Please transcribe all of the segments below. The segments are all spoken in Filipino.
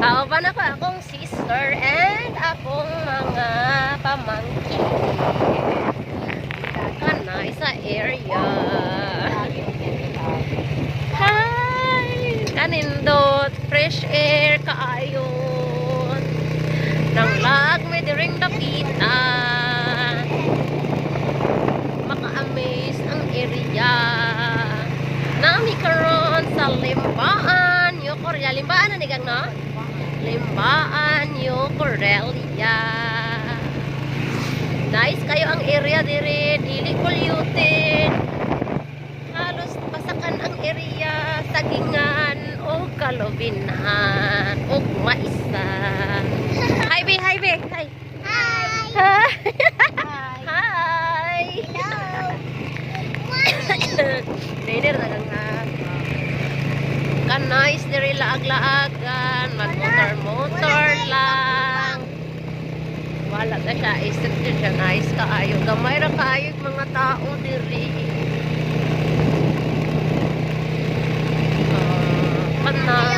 Kauban ako akong sister and akong mga pamangkin. Kanay sa area. Hi! Kanindot, fresh air, kaayon. Nang lag, may diring dapitan. Maka-amaze ang area. Nami karon sa Limbaan, Yokorelia. Limbaan na nigang no? Limbaan, Yokorelia. Nice kayo ang area dire, dili polluted. Halos pasakan ang area, sagingan o kalubinahan o maisan. Hi be, hi be, hi. Hi! Hi. Hi! Hi. Hello! Trainer na lang ha. Kan nice diri laag-laagan, mag-motor lang. Wala na siya, isip din siya nice kaayo. Gamay ra kaayo yung mga tao diri. Panay.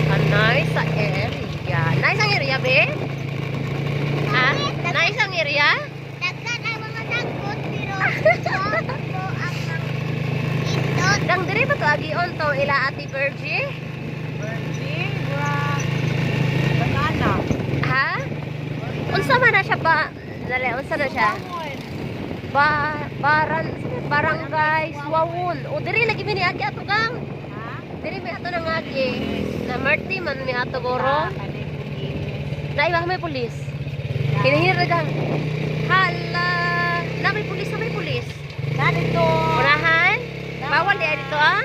Panay sa area. Nice ang area, be? Ha? Nice ang area? Dang diri ba to agion to ila Ate Virgie? Banana. Ha? Unsa man na siya ba? Dali, unsa na siya? Barangay Suwawon. O diri lagi mi ni agi ato gang. Diri mi ato nang agi. Na Marty man mi ato goro. Na iba may pulis. Hinihir na gang. Hala, na may pulis, na may pulis. Ganito. Unahan? Bawal di dito ah.